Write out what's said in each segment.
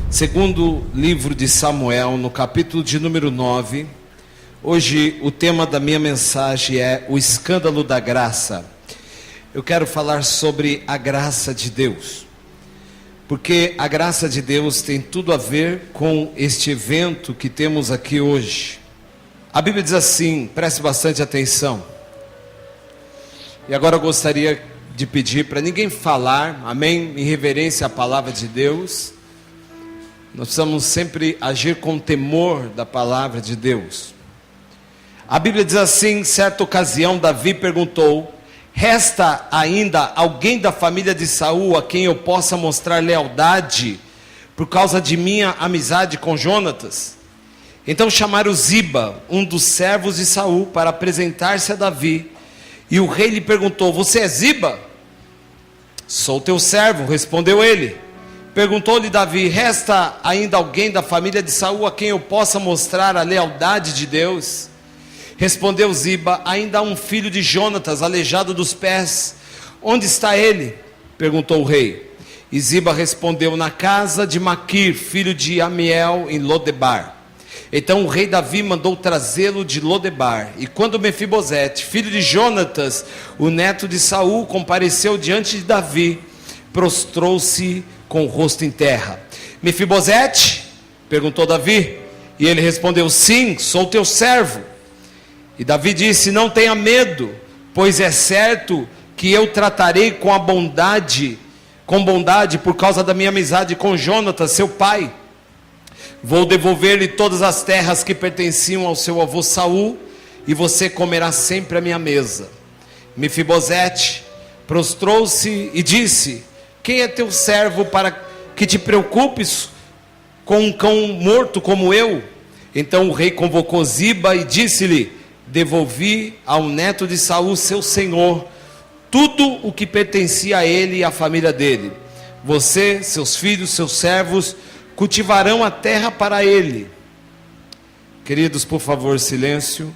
Segundo livro de Samuel, no capítulo de número 9. Hoje o tema da minha mensagem é o escândalo da graça. Eu quero falar sobre a graça de Deus, porque a graça de Deus tem tudo a ver com este evento que temos aqui hoje. A Bíblia diz assim, preste bastante atenção. E agora eu gostaria de pedir para ninguém falar, amém, em reverência à palavra de Deus. Nós precisamos sempre agir com temor da palavra de Deus. A Bíblia diz assim, em certa ocasião Davi perguntou: resta ainda alguém da família de Saul a quem eu possa mostrar lealdade por causa de minha amizade com Jonatas? Então chamaram Ziba, um dos servos de Saul, para apresentar-se a Davi. E o rei lhe perguntou: você é Ziba? Sou teu servo, respondeu ele. Perguntou-lhe Davi: resta ainda alguém da família de Saul a quem eu possa mostrar a lealdade de Deus? Respondeu Ziba: ainda há um filho de Jonatas, aleijado dos pés. Onde está ele? Perguntou o rei. E Ziba respondeu: na casa de Maquir, filho de Amiel, em Lodebar. Então o rei Davi mandou trazê-lo de Lodebar. E quando Mefibosete, filho de Jonatas, o neto de Saul, compareceu diante de Davi, prostrou-se com o rosto em terra. Mefibosete? Perguntou Davi. E ele respondeu: sim, sou teu servo. E Davi disse: não tenha medo, pois é certo que eu tratarei com bondade por causa da minha amizade com Jonatas, seu pai. Vou devolver-lhe todas as terras que pertenciam ao seu avô Saul, e você comerá sempre à minha mesa. Mefibosete prostrou-se e disse: quem é teu servo para que te preocupes com um cão morto como eu? Então o rei convocou Ziba e disse-lhe: devolvi ao neto de Saul, seu senhor, tudo o que pertencia a ele e à família dele. Você, seus filhos, seus servos, cultivarão a terra para ele. Queridos, por favor, silêncio.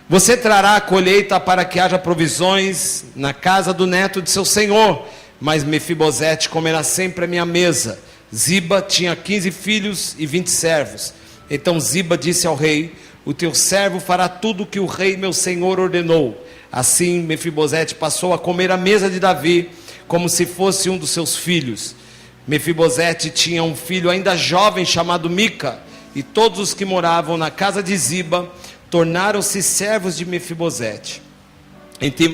Você trará a colheita para que haja provisões na casa do neto de seu senhor, mas Mefibosete comerá sempre à minha mesa. Ziba tinha 15 filhos e 20 servos. Então Ziba disse ao rei: o teu servo fará tudo o que o rei meu senhor ordenou. Assim Mefibosete passou a comer à mesa de Davi, como se fosse um dos seus filhos. Mefibosete tinha um filho ainda jovem chamado Mica, e todos os que moravam na casa de Ziba tornaram-se servos de Mefibosete.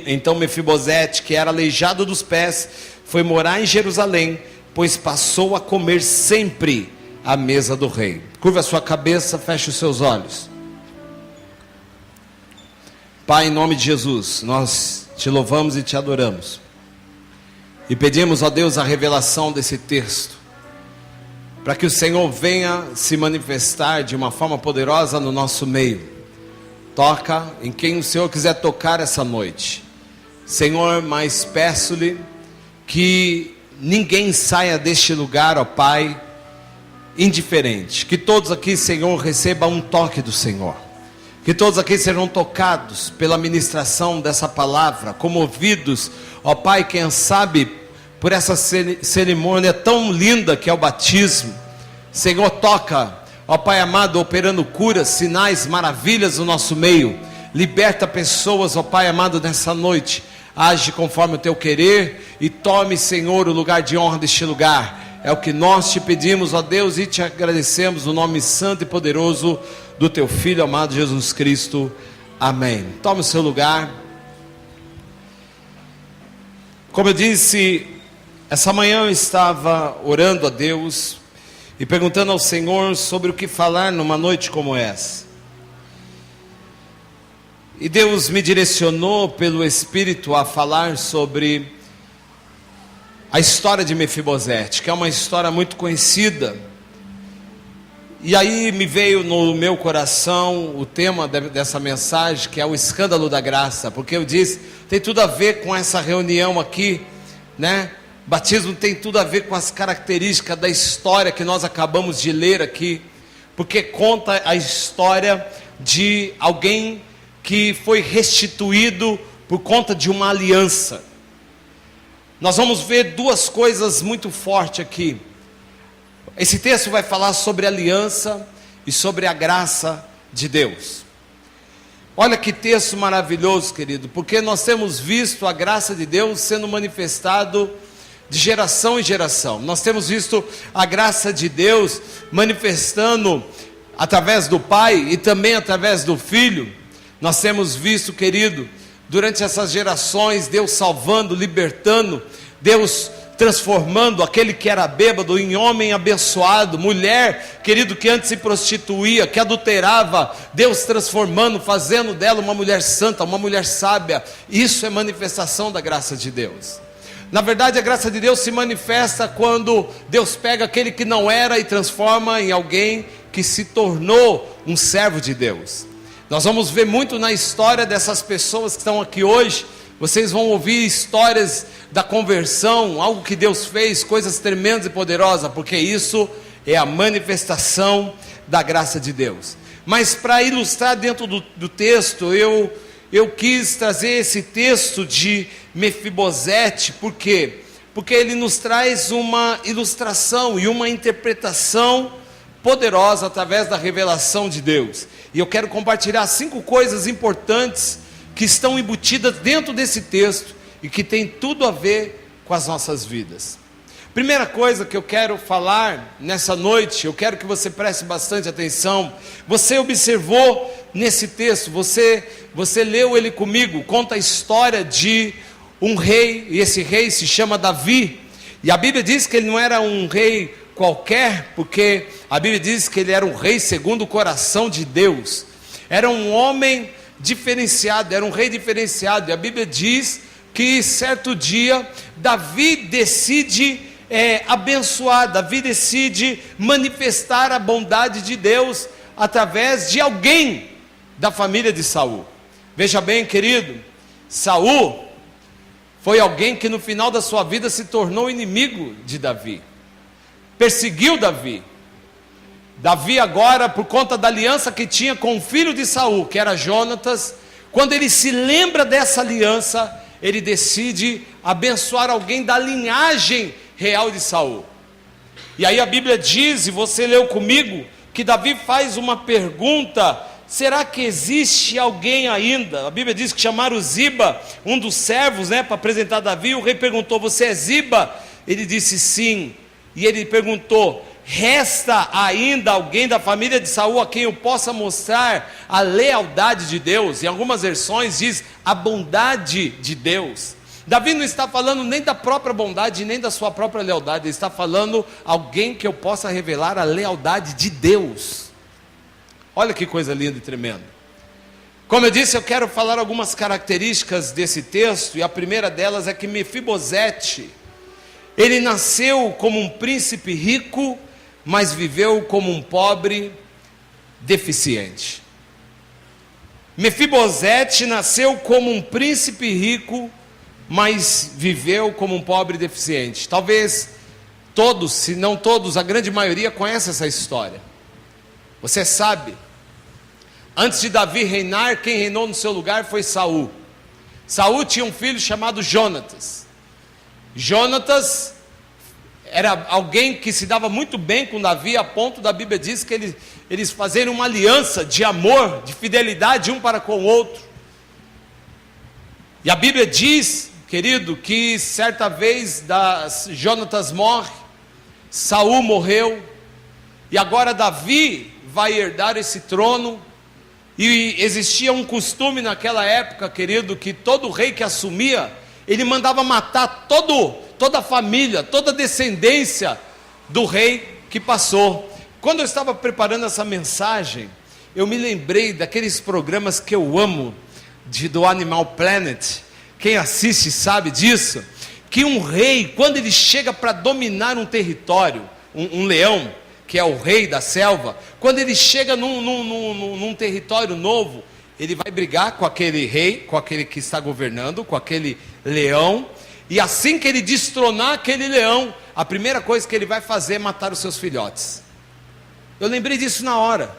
Então Mefibosete, que era aleijado dos pés, foi morar em Jerusalém, pois passou a comer sempre à mesa do rei. Curva a sua cabeça, feche os seus olhos. Pai, em nome de Jesus, nós te louvamos e te adoramos. E pedimos a Deus a revelação desse texto, para que o Senhor venha se manifestar de uma forma poderosa no nosso meio. Toca em quem o Senhor quiser tocar essa noite, Senhor, mas peço-lhe que ninguém saia deste lugar, ó Pai, indiferente. Que todos aqui, Senhor, recebam um toque do Senhor. Que todos aqui sejam tocados pela ministração dessa palavra, comovidos, ó Pai, quem sabe, por essa cerimônia tão linda que é o batismo. Senhor, toca, ó Pai amado, operando curas, sinais, maravilhas no nosso meio. Liberta pessoas, ó Pai amado, nessa noite. Age conforme o teu querer e tome, Senhor, o lugar de honra deste lugar. É o que nós te pedimos, ó Deus, e te agradecemos no nome santo e poderoso do teu Filho amado Jesus Cristo. Amém. Tome o seu lugar. Como eu disse, essa manhã eu estava orando a Deus e perguntando ao Senhor sobre o que falar numa noite como essa. E Deus me direcionou pelo Espírito a falar sobre a história de Mefibosete, que é uma história muito conhecida. E aí me veio no meu coração o tema dessa mensagem, que é o escândalo da graça, porque eu disse, tem tudo a ver com essa reunião aqui, né? Batismo tem tudo a ver com as características da história que nós acabamos de ler aqui, porque conta a história de alguém que foi restituído por conta de uma aliança. Nós vamos ver duas coisas muito fortes aqui. Esse texto vai falar sobre aliança e sobre a graça de Deus. Olha que texto maravilhoso, querido, porque nós temos visto a graça de Deus sendo manifestado de geração em geração. Nós temos visto a graça de Deus manifestando através do Pai e também através do Filho. Nós temos visto, querido, durante essas gerações, Deus salvando, libertando, Deus transformando aquele que era bêbado em homem abençoado, mulher, querido, que antes se prostituía, que adulterava, Deus transformando, fazendo dela uma mulher santa, uma mulher sábia. Isso é manifestação da graça de Deus. Na verdade, a graça de Deus se manifesta quando Deus pega aquele que não era e transforma em alguém que se tornou um servo de Deus. Nós vamos ver muito na história dessas pessoas que estão aqui hoje. Vocês vão ouvir histórias da conversão, algo que Deus fez, coisas tremendas e poderosas, porque isso é a manifestação da graça de Deus. Mas para ilustrar dentro do texto, eu quis trazer esse texto de Mefibosete. Por quê? Porque ele nos traz uma ilustração e uma interpretação poderosa através da revelação de Deus. E eu quero compartilhar 5 coisas importantes que estão embutidas dentro desse texto e que tem tudo a ver com as nossas vidas. Primeira coisa que eu quero falar nessa noite, eu quero que você preste bastante atenção. Você observou nesse texto, você leu ele comigo, conta a história de um rei, e esse rei se chama Davi. E a Bíblia diz que ele não era um rei qualquer, porque a Bíblia diz que ele era um rei segundo o coração de Deus. Era um homem diferenciado, era um rei diferenciado. E a Bíblia diz que certo dia Davi decide abençoar, Davi decide manifestar a bondade de Deus através de alguém da família de Saul. Veja bem, querido, Saul foi alguém que no final da sua vida se tornou inimigo de Davi, perseguiu Davi. Davi agora, por conta da aliança que tinha com o filho de Saul, que era Jonatas, quando ele se lembra dessa aliança, ele decide abençoar alguém da linhagem real de Saul. E aí a Bíblia diz, e você leu comigo, que Davi faz uma pergunta: será que existe alguém ainda? A Bíblia diz que chamaram Ziba, um dos servos, para apresentar Davi. O rei perguntou: você é Ziba? Ele disse sim. E ele perguntou: resta ainda alguém da família de Saul a quem eu possa mostrar a lealdade de Deus? Em algumas versões diz a bondade de Deus. Davi não está falando nem da própria bondade, nem da sua própria lealdade. Ele está falando alguém que eu possa revelar a lealdade de Deus. Olha que coisa linda e tremenda. Como eu disse, eu quero falar algumas características desse texto. E a primeira delas é que Mefibosete, ele nasceu como um príncipe rico, mas viveu como um pobre deficiente. Mefibosete nasceu como um príncipe rico, mas viveu como um pobre deficiente. Talvez todos, se não todos, a grande maioria conhece essa história. Você sabe, antes de Davi reinar, quem reinou no seu lugar foi Saul. Saul tinha um filho chamado Jonatas. Jonatas era alguém que se dava muito bem com Davi, a ponto da Bíblia diz que eles faziam uma aliança de amor, de fidelidade um para com o outro. E a Bíblia diz, querido, que certa vez Jonatas morre, Saul morreu, e agora Davi vai herdar esse trono. E existia um costume naquela época, querido, que todo rei que assumia, ele mandava matar toda a família, toda a descendência do rei que passou. Quando eu estava preparando essa mensagem, eu me lembrei daqueles programas que eu amo, do Animal Planet. Quem assiste sabe disso, que um rei, quando ele chega para dominar um território, um leão, que é o rei da selva, quando ele chega num território novo, ele vai brigar com aquele rei, com aquele que está governando, com aquele leão, e assim que ele destronar aquele leão, a primeira coisa que ele vai fazer é matar os seus filhotes. Eu lembrei disso na hora.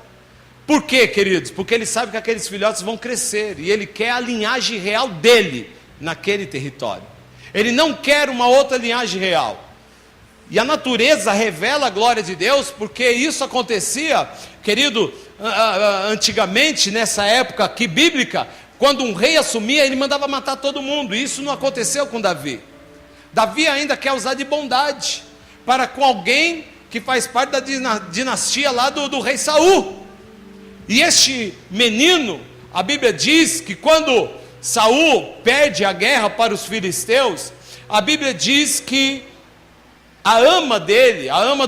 Por quê, queridos? Porque ele sabe que aqueles filhotes vão crescer, e ele quer a linhagem real dele naquele território. Ele não quer uma outra linhagem real. E a natureza revela a glória de Deus, porque isso acontecia, querido, antigamente, nessa época aqui bíblica, quando um rei assumia, ele mandava matar todo mundo. E isso não aconteceu com Davi. Davi ainda quer usar de bondade para com alguém que faz parte da dinastia lá do rei Saul. E este menino, a Bíblia diz que quando Saul perde a guerra para os filisteus, a Bíblia diz que a ama dele, a ama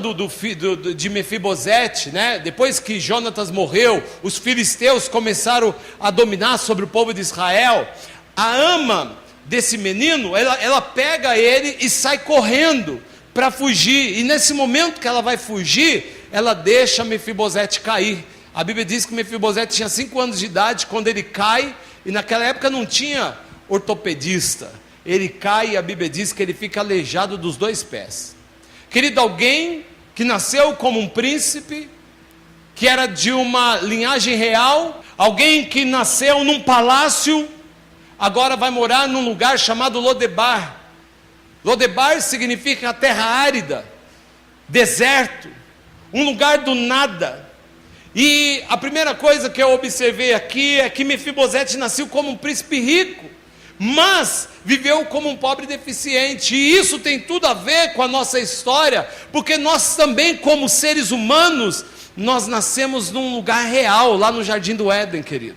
de Mefibosete, né? Depois que Jonatas morreu, os filisteus começaram a dominar sobre o povo de Israel. A ama desse menino, ela pega ele e sai correndo para fugir. E nesse momento que ela vai fugir, ela deixa Mefibosete cair. A Bíblia diz que Mefibosete tinha 5 anos de idade quando ele cai, e naquela época não tinha ortopedista. Ele cai e a Bíblia diz que ele fica aleijado dos 2 pés. Querido, alguém que nasceu como um príncipe, que era de uma linhagem real, alguém que nasceu num palácio, agora vai morar num lugar chamado Lodebar. Lodebar significa terra árida, deserto, um lugar do nada. E a primeira coisa que eu observei aqui é que Mefibosete nasceu como um príncipe rico, mas viveu como um pobre deficiente. E isso tem tudo a ver com a nossa história, porque nós também, como seres humanos, nós nascemos num lugar real, lá no Jardim do Éden, querido.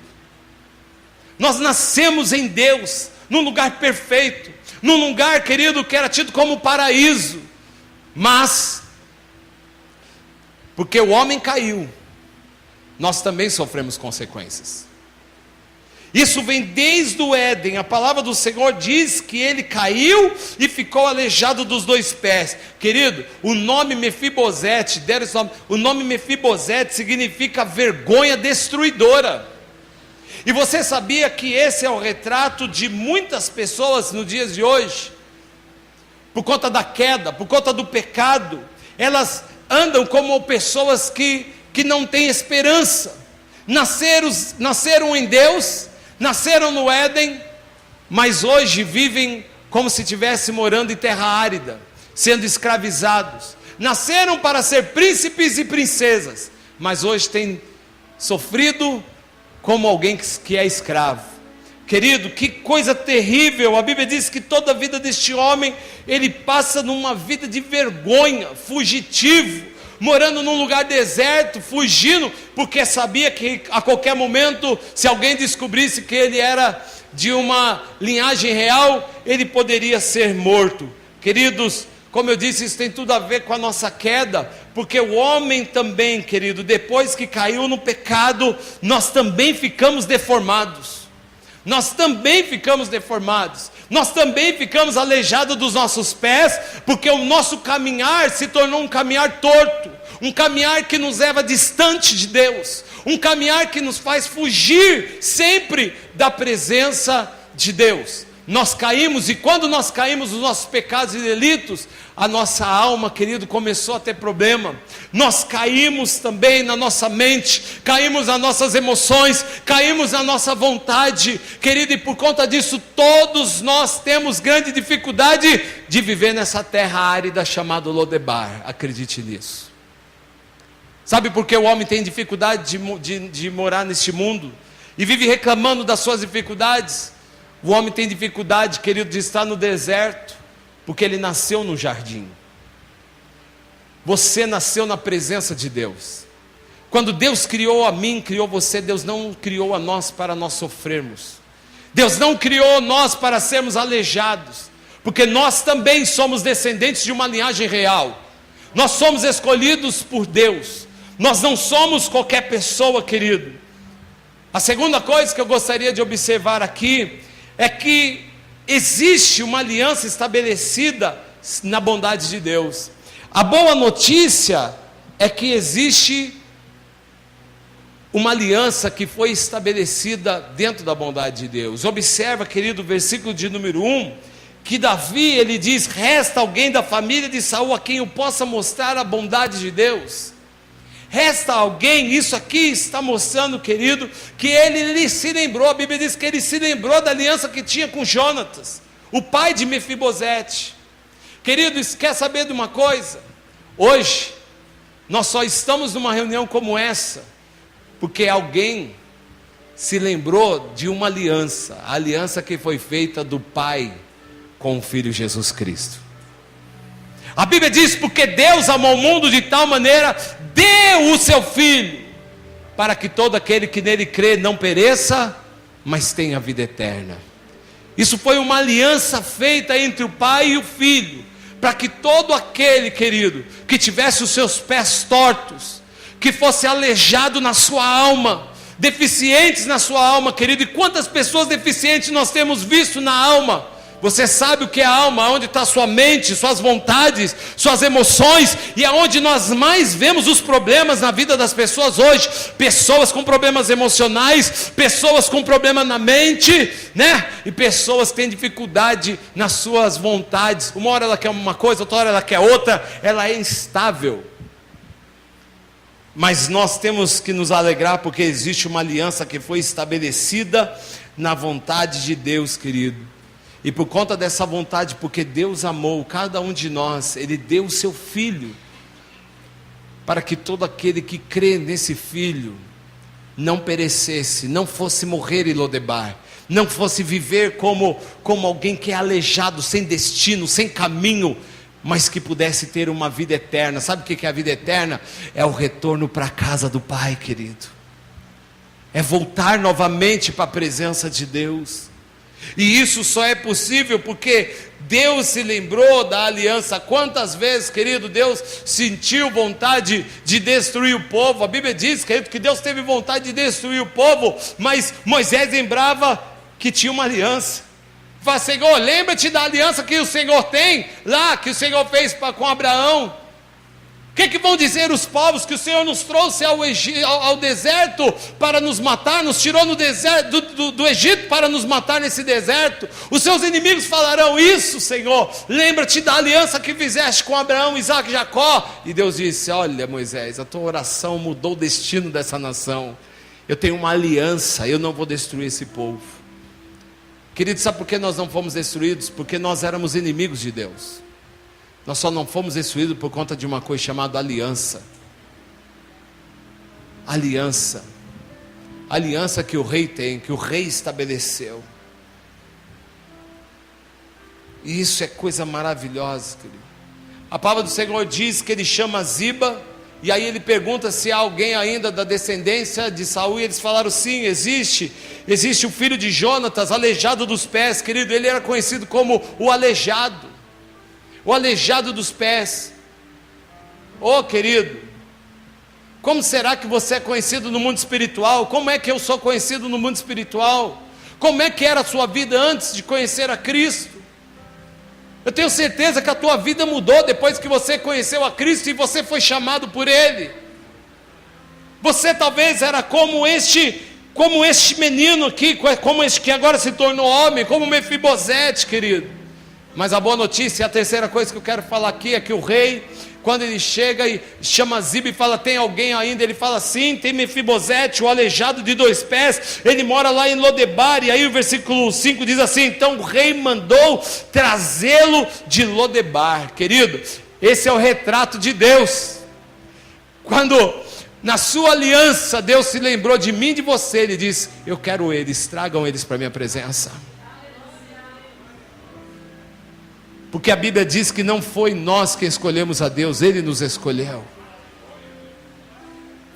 Nós nascemos em Deus, num lugar perfeito, num lugar, querido, que era tido como paraíso. Mas, porque o homem caiu, nós também sofremos consequências. Isso vem desde o Éden. A palavra do Senhor diz que ele caiu e ficou aleijado dos 2 pés. Querido, o nome Mefibosete, o nome Mefibosete significa vergonha destruidora. E você sabia que esse é o retrato de muitas pessoas nos dias de hoje? Por conta da queda, por conta do pecado, elas andam como pessoas que não têm esperança. Nasceram em Deus, nasceram no Éden, mas hoje vivem como se estivessem morando em terra árida, sendo escravizados. Nasceram para ser príncipes e princesas, mas hoje têm sofrido como alguém que é escravo. Querido, que coisa terrível. A Bíblia diz que toda a vida deste homem, ele passa numa vida de vergonha, fugitivo, morando num lugar deserto, fugindo, porque sabia que a qualquer momento, se alguém descobrisse que ele era de uma linhagem real, ele poderia ser morto. Queridos, como eu disse, isso tem tudo a ver com a nossa queda, porque o homem também, querido, depois que caiu no pecado, nós também ficamos deformados. Nós também ficamos deformados. Nós também ficamos aleijados dos nossos pés, porque o nosso caminhar se tornou um caminhar torto, um caminhar que nos leva distante de Deus, um caminhar que nos faz fugir sempre da presença de Deus. Nós caímos, e quando nós caímos nos nossos pecados e delitos, a nossa alma, querido, começou a ter problema. Nós caímos também na nossa mente, caímos nas nossas emoções, caímos na nossa vontade, querido, e por conta disso, todos nós temos grande dificuldade de viver nessa terra árida chamada Lodebar. Acredite nisso. Sabe por que o homem tem dificuldade de morar neste mundo e vive reclamando das suas dificuldades? O homem tem dificuldade, querido, de estar no deserto, porque ele nasceu no jardim. Você nasceu na presença de Deus. Quando Deus criou a mim, criou você, Deus não criou a nós para nós sofrermos. Deus não criou nós para sermos aleijados, porque nós também somos descendentes de uma linhagem real. Nós somos escolhidos por Deus. Nós não somos qualquer pessoa, querido. A segunda coisa que eu gostaria de observar aqui é que existe uma aliança estabelecida na bondade de Deus. A boa notícia é que existe uma aliança que foi estabelecida dentro da bondade de Deus. Observa, querido, o versículo de número 1, que Davi, ele diz: resta alguém da família de Saul a quem eu possa mostrar a bondade de Deus. Resta alguém. Isso aqui está mostrando, querido, que ele se lembrou. A Bíblia diz que ele se lembrou da aliança que tinha com Jonatas, o pai de Mefibosete. Queridos, quer saber de uma coisa? Hoje, nós só estamos numa reunião como essa, porque alguém se lembrou de uma aliança, a aliança que foi feita do Pai com o Filho Jesus Cristo. A Bíblia diz, porque Deus amou o mundo de tal maneira, deu o seu Filho, para que todo aquele que nele crê não pereça, mas tenha vida eterna. Isso foi uma aliança feita entre o Pai e o Filho, para que todo aquele, querido, que tivesse os seus pés tortos, que fosse aleijado na sua alma, deficientes na sua alma, querido. E quantas pessoas deficientes nós temos visto na alma? Você sabe o que é a alma, onde está sua mente, suas vontades, suas emoções, e aonde nós mais vemos os problemas na vida das pessoas hoje. Pessoas com problemas emocionais, pessoas com problema na mente, né? E pessoas que têm dificuldade nas suas vontades. Uma hora ela quer uma coisa, outra hora ela quer outra, ela é instável. Mas nós temos que nos alegrar, porque existe uma aliança que foi estabelecida na vontade de Deus, querido. E por conta dessa vontade, porque Deus amou cada um de nós, Ele deu o seu Filho, para que todo aquele que crê nesse Filho, não perecesse, não fosse morrer em Lodebar, não fosse viver como alguém que é aleijado, sem destino, sem caminho, mas que pudesse ter uma vida eterna. Sabe o que é a vida eterna? É o retorno para a casa do Pai, querido. É voltar novamente para a presença de Deus. E isso só é possível porque Deus se lembrou da aliança. Quantas vezes, querido, Deus sentiu vontade de destruir o povo? A Bíblia diz, querido, que Deus teve vontade de destruir o povo, mas Moisés lembrava que tinha uma aliança. Fala, Senhor, lembra-te da aliança que o Senhor tem lá, que o Senhor fez com Abraão. O que vão dizer os povos? Que o Senhor nos trouxe ao deserto para nos matar, nos tirou no deserto, do Egito para nos matar nesse deserto. Os seus inimigos falarão isso, Senhor. Lembra-te da aliança que fizeste com Abraão, Isaac e Jacó. E Deus disse, olha Moisés, a tua oração mudou o destino dessa nação. Eu tenho uma aliança, eu não vou destruir esse povo. Querido, sabe por que nós não fomos destruídos? Porque nós éramos inimigos de Deus. Nós só não fomos destruídos por conta de uma coisa chamada aliança. Aliança. Aliança que o rei tem, que o rei estabeleceu. E isso é coisa maravilhosa, querido. A palavra do Senhor diz que ele chama Ziba, e aí ele pergunta se há alguém ainda da descendência de Saul, e eles falaram sim, existe o filho de Jonatas, aleijado dos pés, querido. Ele era conhecido como o aleijado dos pés. Oh, querido, como será que você é conhecido no mundo espiritual? Como é que eu sou conhecido no mundo espiritual? Como é que era a sua vida antes de conhecer a Cristo? Eu tenho certeza que a tua vida mudou depois que você conheceu a Cristo e você foi chamado por Ele. Você talvez era como este menino aqui, como este que agora se tornou homem, como Mefibosete, querido. Mas a boa notícia, a terceira coisa que eu quero falar aqui é que o rei, quando ele chega e chama Ziba e fala, tem alguém ainda? Ele fala, sim, tem Mefibosete, o aleijado de 2 pés, ele mora lá em Lodebar. E aí o versículo 5 diz assim, então o rei mandou trazê-lo de Lodebar. Querido, esse é o retrato de Deus. Quando na sua aliança Deus se lembrou de mim e de você, Ele diz, eu quero eles, tragam eles para a minha presença. Porque a Bíblia diz que não foi nós quem escolhemos a Deus, Ele nos escolheu.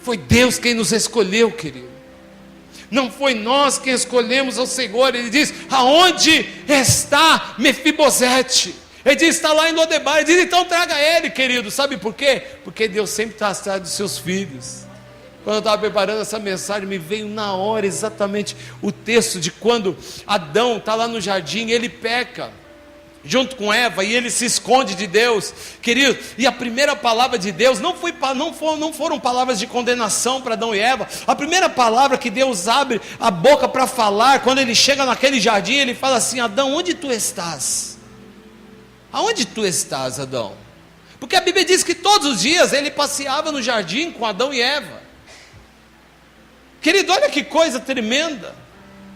Foi Deus quem nos escolheu, querido. Não foi nós quem escolhemos ao Senhor. Ele diz, aonde está Mefibosete? Ele diz, está lá em Lodebar. Ele diz, então traga ele, querido. Sabe por quê? Porque Deus sempre está atrás dos seus filhos. Quando eu estava preparando essa mensagem, me veio na hora exatamente o texto de quando Adão está lá no jardim, ele peca junto com Eva, e ele se esconde de Deus, querido. E a primeira palavra de Deus não foram palavras de condenação para Adão e Eva. A primeira palavra que Deus abre a boca para falar, quando ele chega naquele jardim, ele fala assim, Adão, onde tu estás? Aonde tu estás, Adão? Porque a Bíblia diz que todos os dias ele passeava no jardim com Adão e Eva. Querido, olha que coisa tremenda.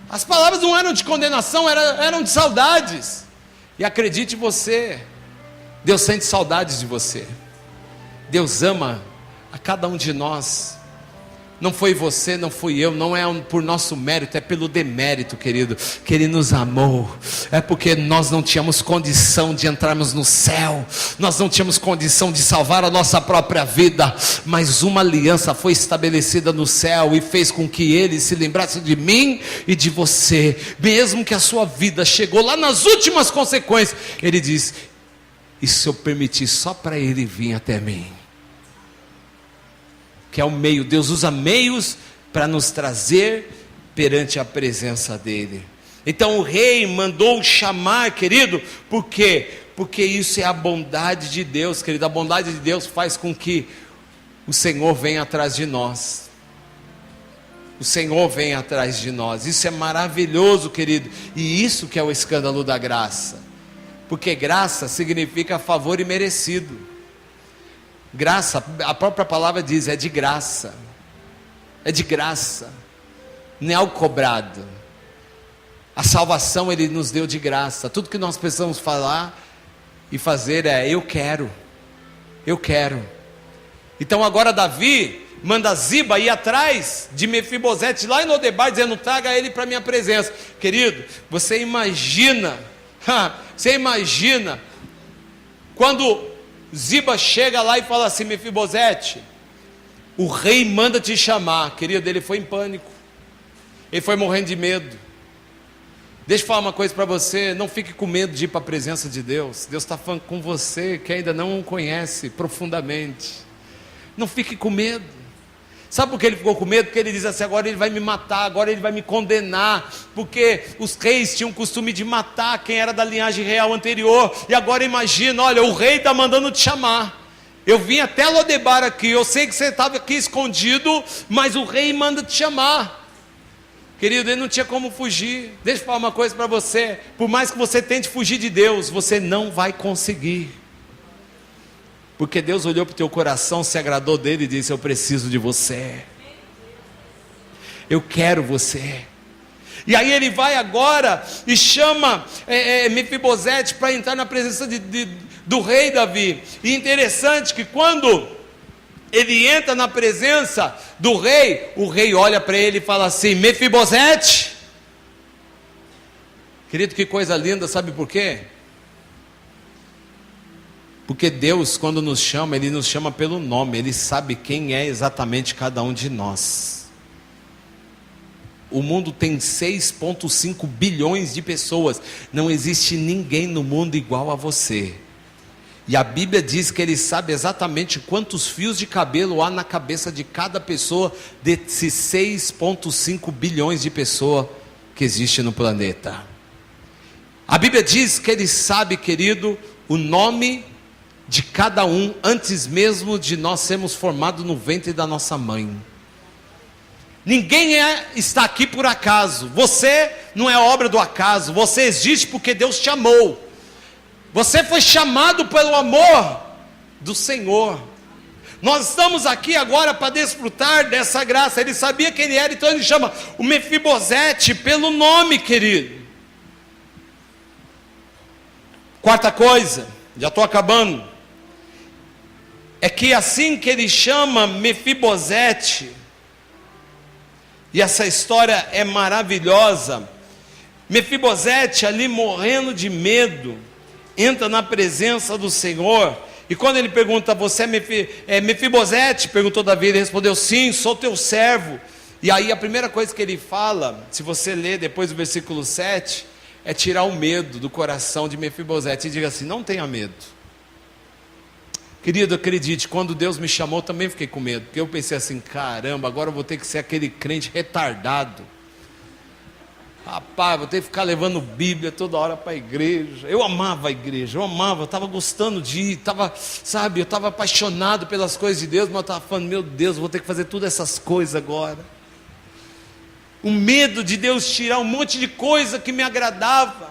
As palavras não eram de condenação, eram de saudades. E acredite você, Deus sente saudades de você. Deus ama a cada um de nós. Não foi você, não fui eu, não é por nosso mérito, é pelo demérito, querido, que Ele nos amou. É porque nós não tínhamos condição de entrarmos no céu, nós não tínhamos condição de salvar a nossa própria vida, mas uma aliança foi estabelecida no céu e fez com que Ele se lembrasse de mim e de você. Mesmo que a sua vida chegou lá nas últimas consequências, Ele diz: e se eu permitir só para Ele vir até mim? Que é o meio, Deus usa meios para nos trazer perante a presença dEle. Então o rei mandou chamar, querido, por quê? Porque isso é a bondade de Deus, querido. A bondade de Deus faz com que o Senhor venha atrás de nós. O Senhor vem atrás de nós. Isso é maravilhoso, querido. E isso que é o escândalo da graça. Porque graça significa favor imerecido. Graça, a própria palavra diz, é de graça. É de graça. Não é algo cobrado. A salvação Ele nos deu de graça. Tudo que nós precisamos falar e fazer é: eu quero. Eu quero. Então agora Davi manda Ziba ir atrás de Mefibosete lá em Lodebar, dizendo: traga ele para a minha presença. Querido, você imagina quando Ziba chega lá e fala assim: Mefibosete, o rei manda te chamar. Querido, ele foi em pânico, ele foi morrendo de medo. Deixa eu falar uma coisa para você: não fique com medo de ir para a presença de Deus. Deus está falando com você que ainda não o conhece profundamente. Não fique com medo. Sabe por que ele ficou com medo? Porque ele diz assim: agora ele vai me matar, agora ele vai me condenar, porque os reis tinham o costume de matar quem era da linhagem real anterior. E agora imagina, olha, o rei está mandando te chamar. Eu vim até Lodebar aqui, eu sei que você estava aqui escondido, mas o rei manda te chamar. Querido, ele não tinha como fugir. Deixa eu falar uma coisa para você: por mais que você tente fugir de Deus, você não vai conseguir. Porque Deus olhou para o teu coração, se agradou dele e disse: eu preciso de você, eu quero você. E aí ele vai agora e chama Mefibosete para entrar na presença do rei Davi. E interessante que quando ele entra na presença do rei, o rei olha para ele e fala assim: Mefibosete. Querido, que coisa linda, sabe por quê? Porque Deus, quando nos chama, Ele nos chama pelo nome. Ele sabe quem é exatamente cada um de nós. O mundo tem 6,5 bilhões de pessoas. Não existe ninguém no mundo igual a você. E a Bíblia diz que Ele sabe exatamente quantos fios de cabelo há na cabeça de cada pessoa, desses 6,5 bilhões de pessoas que existem no planeta. A Bíblia diz que Ele sabe, querido, o nome de cada um, antes mesmo de nós sermos formados no ventre da nossa mãe. Ninguém está aqui por acaso. Você não é obra do acaso. Você existe porque Deus te amou. Você foi chamado pelo amor do Senhor. Nós estamos aqui agora para desfrutar dessa graça. Ele sabia quem ele era, então ele chama o Mefibosete pelo nome, querido. Quarta coisa, já estou acabando, é que assim que ele chama Mefibosete, e essa história é maravilhosa, Mefibosete ali morrendo de medo, entra na presença do Senhor, e quando ele pergunta: você é Mefibosete? Perguntou Davi, ele respondeu: sim, sou teu servo. E aí a primeira coisa que ele fala, se você ler depois do versículo 7, é tirar o medo do coração de Mefibosete, e diga assim: não tenha medo. Querido, acredite, quando Deus me chamou, também fiquei com medo, porque eu pensei assim: caramba, agora eu vou ter que ser aquele crente retardado. Rapaz, vou ter que ficar levando Bíblia toda hora para a igreja. Eu amava a igreja, eu estava gostando de ir, eu estava apaixonado pelas coisas de Deus, mas eu estava falando: meu Deus, eu vou ter que fazer todas essas coisas agora. O medo de Deus tirar um monte de coisa que me agradava.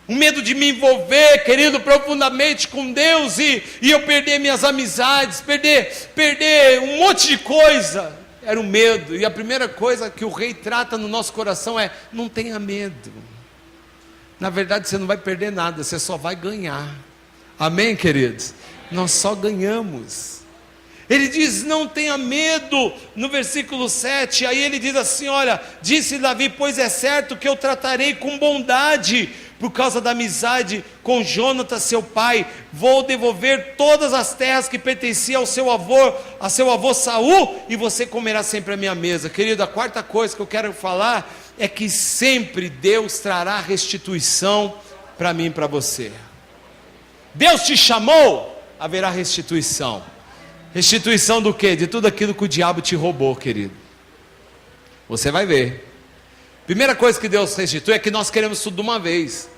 O medo de me envolver, querido, profundamente com Deus e eu perder minhas amizades, perder um monte de coisa. Era o medo. E a primeira coisa que o rei trata no nosso coração é: não tenha medo. Na verdade, você não vai perder nada, você só vai ganhar. Amém, queridos? Nós só ganhamos. Ele diz, não tenha medo, no versículo 7, aí ele diz assim, olha, disse Davi, pois é certo que eu tratarei com bondade, por causa da amizade com Jonatas seu pai, vou devolver todas as terras que pertenciam a seu avô Saul, e você comerá sempre a minha mesa. Querido, a quarta coisa que eu quero falar, é que sempre Deus trará restituição para mim e para você. Deus te chamou, haverá restituição. Restituição do quê? De tudo aquilo que o diabo te roubou, querido. Você vai ver. Primeira coisa que Deus restitui é que nós queremos tudo de uma vez.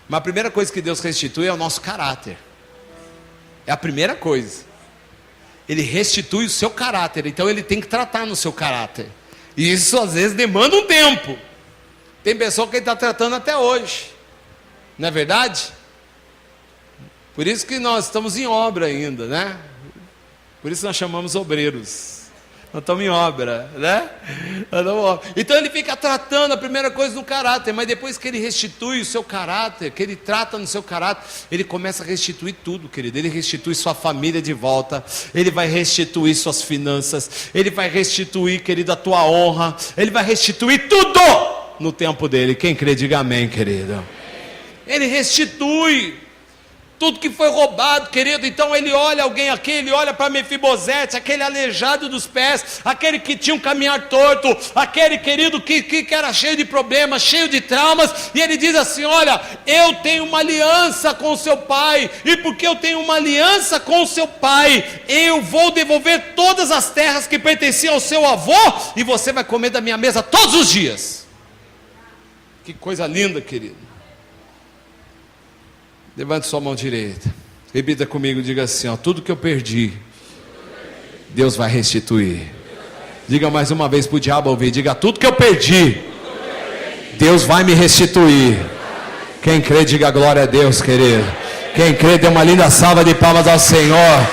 Mas a primeira coisa que Deus restitui é o nosso caráter. É a primeira coisa. Ele restitui o seu caráter. Então ele tem que tratar no seu caráter. E isso às vezes demanda um tempo. Tem pessoa que ele está tratando até hoje. Não é verdade? Por isso que nós estamos em obra ainda, né? Por isso nós chamamos obreiros. Nós estamos em obra, né? Então ele fica tratando a primeira coisa no caráter, mas depois que ele restitui o seu caráter, que ele trata no seu caráter, ele começa a restituir tudo, querido. Ele restitui sua família de volta, ele vai restituir suas finanças, ele vai restituir, querido, a tua honra, ele vai restituir tudo no tempo dele. Quem crê, diga amém, querido. Ele restitui tudo que foi roubado, querido. Então ele olha alguém aqui, ele olha para Mefibosete, aquele aleijado dos pés, aquele que tinha um caminhar torto, aquele querido que era cheio de problemas, cheio de traumas, e ele diz assim, olha, eu tenho uma aliança com o seu pai, e porque eu tenho uma aliança com o seu pai, eu vou devolver todas as terras que pertenciam ao seu avô, e você vai comer da minha mesa todos os dias. Que coisa linda, querido. Levante sua mão direita, repita comigo, diga assim, ó, tudo que eu perdi, Deus vai restituir. Diga mais uma vez para o diabo ouvir, diga, tudo que eu perdi, Deus vai me restituir. Quem crê, diga glória a Deus, querido. Quem crê, dê uma linda salva de palmas ao Senhor.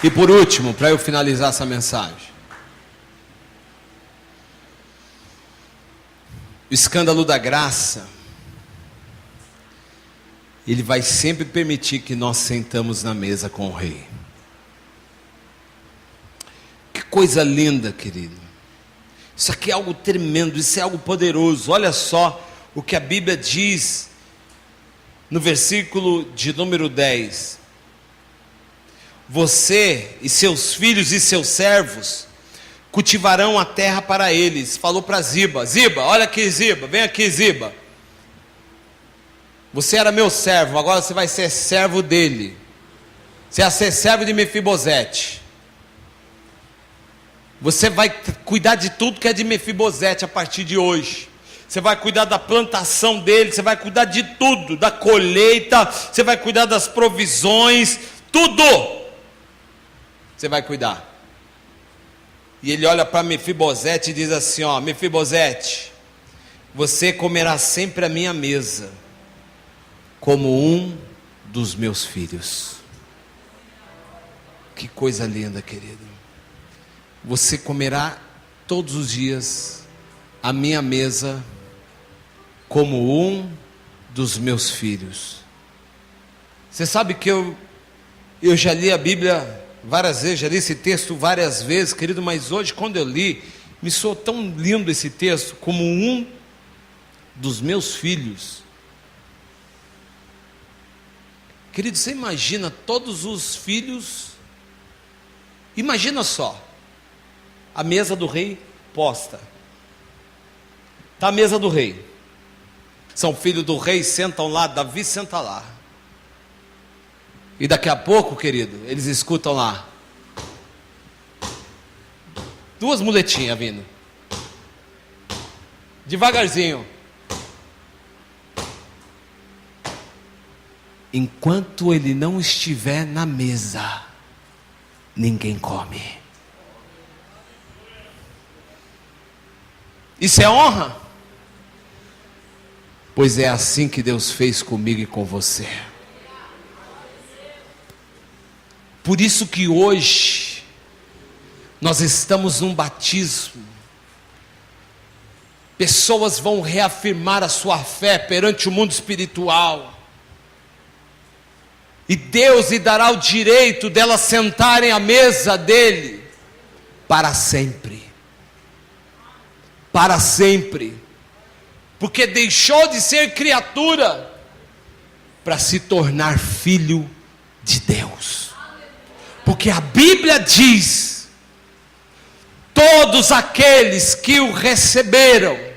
E por último, para eu finalizar essa mensagem, o escândalo da graça, ele vai sempre permitir que nós sentamos na mesa com o rei. Que coisa linda, querido. Isso aqui é algo tremendo, isso é algo poderoso. Olha só o que a Bíblia diz no versículo de número 10. Você e seus filhos e seus servos cultivarão a terra para eles. Falou para Ziba, Ziba, olha aqui Ziba, vem aqui Ziba. Você era meu servo, agora você vai ser servo dele. Você vai ser servo de Mefibosete. Você vai cuidar de tudo que é de Mefibosete a partir de hoje. Você vai cuidar da plantação dele, você vai cuidar de tudo, da colheita, você vai cuidar das provisões, tudo. Você vai cuidar. E ele olha para Mefibosete e diz assim, ó, Mefibosete, você comerá sempre a minha mesa, como um dos meus filhos. Que coisa linda, querido. Você comerá todos os dias a minha mesa, como um dos meus filhos. Você sabe que eu já li a Bíblia várias vezes, já li esse texto várias vezes, querido, mas hoje quando eu li, me soou tão lindo esse texto, como um dos meus filhos. Querido, você imagina todos os filhos, imagina só, a mesa do rei posta, está a mesa do rei, são filhos do rei, sentam lá, Davi senta lá, e daqui a pouco, querido, eles escutam lá, duas muletinhas vindo, devagarzinho. Enquanto ele não estiver na mesa, ninguém come. Isso é honra? Pois é assim que Deus fez comigo e com você. Por isso que hoje nós estamos num batismo pessoas vão reafirmar a sua fé perante o mundo espiritual. E Deus lhe dará o direito delas sentarem à mesa dele para sempre. Para sempre. Porque deixou de ser criatura para se tornar filho de Deus. Porque a Bíblia diz: todos aqueles que o receberam,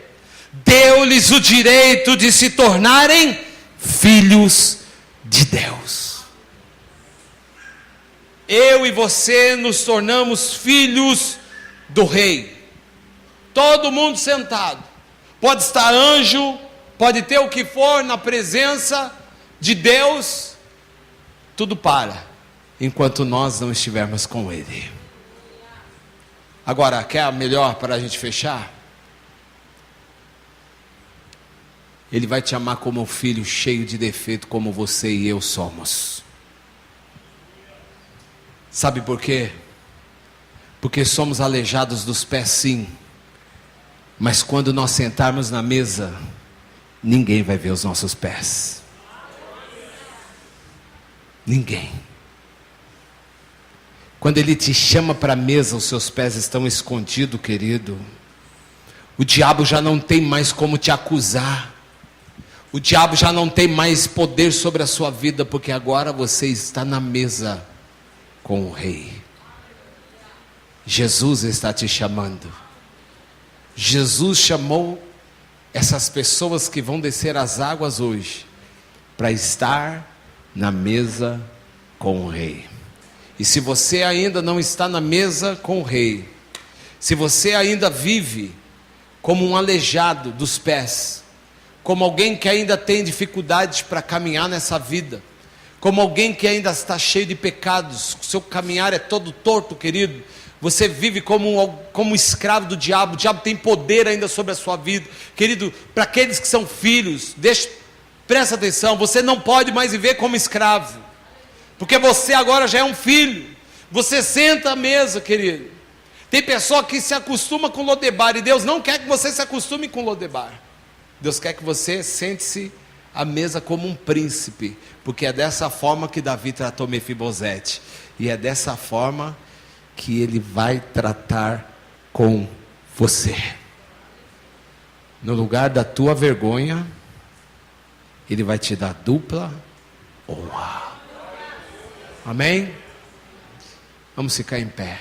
deu-lhes o direito de se tornarem filhos de Deus. Eu e você nos tornamos filhos do Rei. Todo mundo sentado. Pode estar anjo, pode ter o que for na presença de Deus. Tudo para, enquanto nós não estivermos com Ele. Agora, quer a melhor para a gente fechar? Ele vai te amar como um filho cheio de defeito, como você e eu somos. Sabe por quê? Porque somos aleijados dos pés, sim. Mas quando nós sentarmos na mesa, ninguém vai ver os nossos pés. Ninguém. Quando Ele te chama para a mesa, os seus pés estão escondidos, querido. O diabo já não tem mais como te acusar. O diabo já não tem mais poder sobre a sua vida, porque agora você está na mesa com o Rei. Jesus está te chamando. Jesus chamou essas pessoas que vão descer as águas hoje para estar na mesa com o Rei. E se você ainda não está na mesa com o Rei, se você ainda vive como um aleijado dos pés, como alguém que ainda tem dificuldades para caminhar nessa vida, como alguém que ainda está cheio de pecados, seu caminhar é todo torto, querido, você vive como escravo do diabo, o diabo tem poder ainda sobre a sua vida, querido. Para aqueles que são filhos, presta atenção, você não pode mais viver como escravo, porque você agora já é um filho. Você senta à mesa, querido. Tem pessoa que se acostuma com Lodebar, e Deus não quer que você se acostume com Lodebar. Deus quer que você sente-se à mesa como um príncipe, porque é dessa forma que Davi tratou Mefibosete, e é dessa forma que Ele vai tratar com você. No lugar da tua vergonha, Ele vai te dar dupla honra. Amém? Vamos ficar em pé.